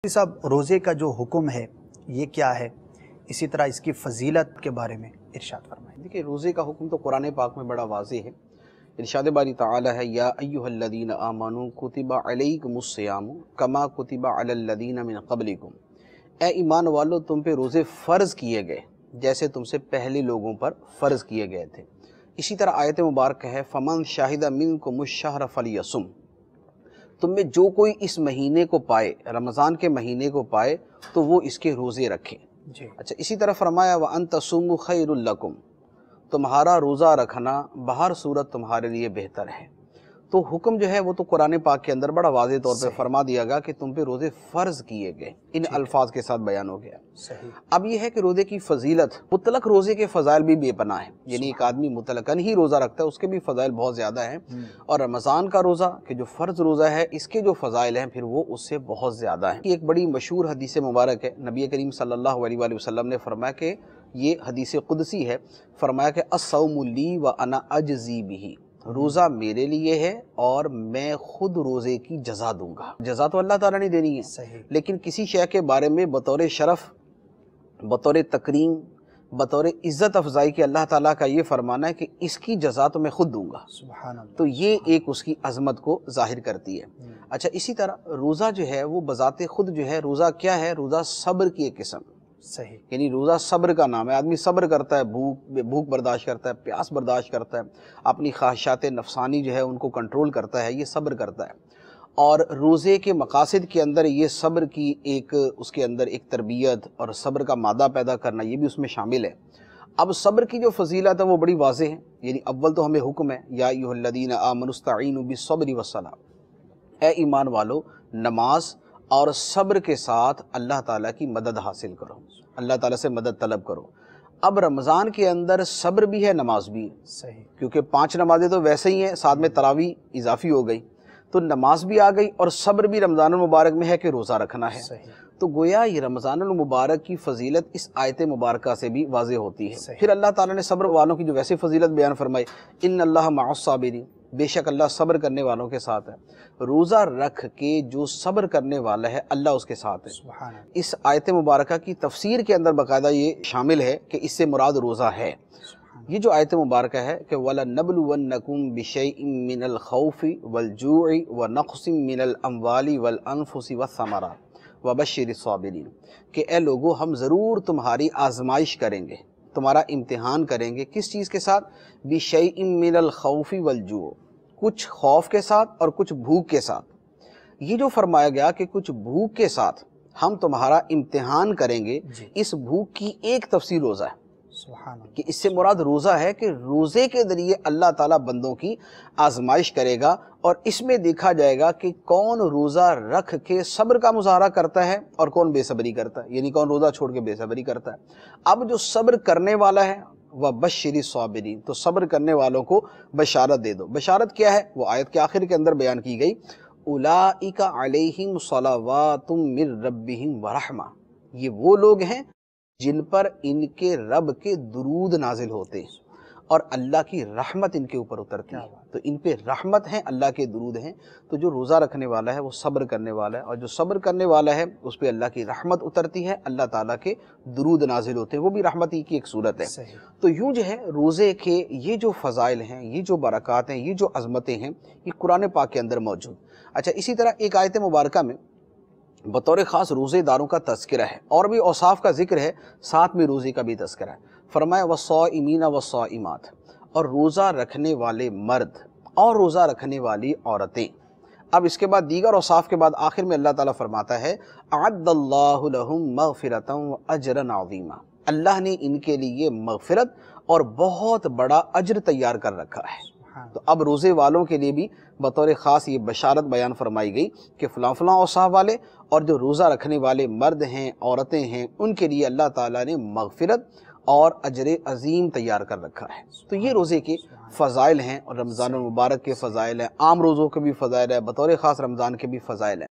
साहब, रोज़े का जो हुक्म है ये क्या है, इसी तरह इसकी फजीलत के बारे में इरशाद फरमाएं। देखिए, रोज़े का हुक्म तो कुरान पाक में बड़ा वाज़ेह है। इरशाद बारी ताला है, या अय्युहल्लज़ीना आमनू कुतिबा अलैकुमुस्सियामु कमा कुतिबा अलल्लज़ीना मिन क़ब्लिकुम। ए ईमान वालो, तुम पे रोज़े फ़र्ज़ किए गए जैसे तुमसे पहले लोगों पर फ़र्ज़ किए गए थे। इसी तरह आयत मुबारक है, फ़मन शाहिदा मिनकुमुश्शहर फ़लयसुम। तुम में जो कोई इस महीने को पाए, रमज़ान के महीने को पाए, तो वो इसके रोज़े रखे। जी। अच्छा, इसी तरह फरमाया व अन तसूमु खैरुल लकुम, तुम्हारा रोज़ा रखना बहर सूरत तुम्हारे लिए बेहतर है। तो हुक्म जो है वो तो कुरान पाक के अंदर बड़ा वाज़ेह तौर पे फरमा दिया गया कि तुम पे रोज़े फ़र्ज़ किए गए, इन अल्फाज के साथ बयान हो गया। सही। अब ये है कि रोज़े की फ़जीलत, मुतलक रोज़े के फ़ज़ाइल भी बेपनाह है। यानी एक आदमी मुतलकन ही रोज़ा रखता है, उसके भी फ़ज़ाइल बहुत ज़्यादा हैं, और रमज़ान का रोज़ा कि जो फ़र्ज़ रोज़ा है, इसके जो फ़ज़ाइल हैं फिर वो उससे बहुत ज़्यादा हैं। एक बड़ी मशहूर हदीस मुबारक है, नबी करीम सल्लल्लाहु अलैहि वसल्लम ने फरमाया कि ये हदीस कुदसी है, फरमाया कि अस्सौमु ली व अना अजज़ी बिही, रोज़ा मेरे लिए है और मैं खुद रोज़े की जज़ा दूंगा। जज़ा तो अल्लाह ताला ने देनी है, सही। लेकिन किसी शय के बारे में बतौर शरफ़, बतौर तकरीम, बतौर इज़्ज़त अफजाई के अल्लाह ताला का ये फरमाना है कि इसकी जज़ा तो मैं खुद दूंगा। सुभान अल्लाह। तो ये एक उसकी अज़मत को ज़ाहिर करती है। अच्छा, इसी तरह रोज़ा जो है वो बज़ाते खुद जो है, रोज़ा क्या है? रोज़ा सब्र की एक किस्म। सही। यानी रोज़ा सब्र का नाम है। आदमी सब्र करता है, भूख बर्दाश्त करता है, प्यास बर्दाश्त करता है, अपनी ख्वाहिशात नफसानी जो है उनको कंट्रोल करता है, ये सब्र करता है। और रोज़े के मकासद के अंदर ये सब्र की एक, उसके अंदर एक तरबियत और सब्र का मादा पैदा करना, ये भी उसमें शामिल है। अब सब्र की जो फजीलत है वो बड़ी वाज़ेह है। यानी अव्वल तो हमें हुक्म है, या अय्युहल्लज़ीना आमनुस्तईनु बिस्सब्रि वस्सलाह, ए ईमान वालो, नमाज और सब्र के साथ अल्लाह ताला की मदद हासिल करो, अल्लाह ताला से मदद तलब करो। अब रमज़ान के अंदर सब्र भी है, नमाज भी है। सही। क्योंकि 5 नमाजें तो वैसे ही हैं, साथ में तरावी इजाफी हो गई, तो नमाज भी आ गई और सब्र भी रमज़ानुल मुबारक में है कि रोज़ा रखना है। सही। तो गोया ये रमज़ानुल मुबारक की फजीलत इस आयत मुबारका से भी वाज़ेह होती है। फिर अल्लाह ताला ने सब्र वालों की जो वैसे फजीलत बयान फरमाई, इन्नल्लाह मअस्साबिरीन, बेशक अल्लाह सब्र करने वालों के साथ है। रोज़ा रख के जो सब्र करने वाला है, अल्लाह उसके साथ है। सुभान अल्लाह। इस आयत मुबारका की तफसीर के अंदर बाकायदा ये शामिल है कि इससे मुराद रोज़ा है। ये जो आयत मुबारक है कि वलनबलुवन्नकुम बिशैइन मिनल खौफि वल जूइ व नक़्सिम मिनल अम्वाली वल अनफुसि वस्समरात वबश्शिरिस साबिरीन, कि ए लोगो, हम ज़रूर तुम्हारी आजमाइश करेंगे, तुम्हारा इम्तिहान करेंगे। किस चीज़ के साथ? बिशैइन मिनल खौफि वल जू, कुछ खौफ के साथ और कुछ भूख के साथ। ये जो फरमाया गया कि कुछ भूख के साथ हम तुम्हारा इम्तिहान करेंगे, इस भूख की एक तफसीर रोज़ा है। सुभान अल्लाह। कि इससे मुराद रोज़ा है कि रोज़े के ज़रिए अल्लाह ताला बंदों की आजमाइश करेगा, और इसमें देखा जाएगा कि कौन रोज़ा रख के सब्र का मुजाहरा करता है और कौन बेसब्री करता है, यानी कौन रोज़ा छोड़ के बेसब्री करता है। अब जो सब्र करने वाला है वह बश्शिरिस साबिरीन, तो सब्र करने वालों को बशारत दे दो। बशारत क्या है? वो आयत के आखिर के अंदर बयान की गई, उलाइका अलैहिम सलावातुम मिर रब्बिहिम व रहमा, ये वो लोग हैं जिन पर इनके रब के दुरूद नाजिल होते हैं और अल्लाह की रहमत इनके ऊपर उतरती है। तो इन पे रहमत है, अल्लाह के दुरूद हैं। तो जो रोज़ा रखने वाला है वो सब्र करने वाला है, और जो सब्र करने वाला है उस पे अल्लाह की रहमत उतरती है, अल्लाह ताला के दुरूद नाजिल होते हैं, वो भी रहमत ही की एक सूरत है। तो यूँ जो है रोज़े के ये जो फ़ज़ाइल हैं, ये जो बरक़ात हैं, ये जो अज़मतें हैं, ये कुरान पाक के अंदर मौजूद। अच्छा, इसी तरह एक आयत मुबारका में बतौर ख़ास रोज़ेदारों का तज़किरा है, और भी औसाफ का जिक्र है, साथ में रोज़े का भी तज़किरा है। फरमाया वस्साइमीना वस्साइमात, और रोज़ा रखने वाले मर्द और रोज़ा रखने वाली औरतें। अब इसके बाद दीगर औसाफ के बाद आखिर में अल्लाह ताला फरमाता है, अअद्दल्लाहु लहुम मग़फ़िरतन व अजरन अज़ीमा, अल्लाह ने इनके लिए मग़फ़िरत और बहुत बड़ा अज्र तैयार कर रखा है। तो अब रोज़े वालों के लिए भी बतौर ख़ास ये बशारत बयान फरमाई गई कि फ़लाँ फ़लाँ औसाफ वाले और जो रोज़ा रखने वाले मर्द हैं, औरतें हैं, उनके लिए अल्लाह ताला ने मग़फ़िरत और अजर अज़ीम तैयार कर रखा है। तो ये रोज़े के फ़ज़ाइल हैं, और रमज़ानुल मुबारक के फ़ज़ाइल हैं, आम रोज़ों के भी फ़ज़ाइल हैं, बतौर ख़ास रमज़ान के भी फ़ज़ाइल हैं।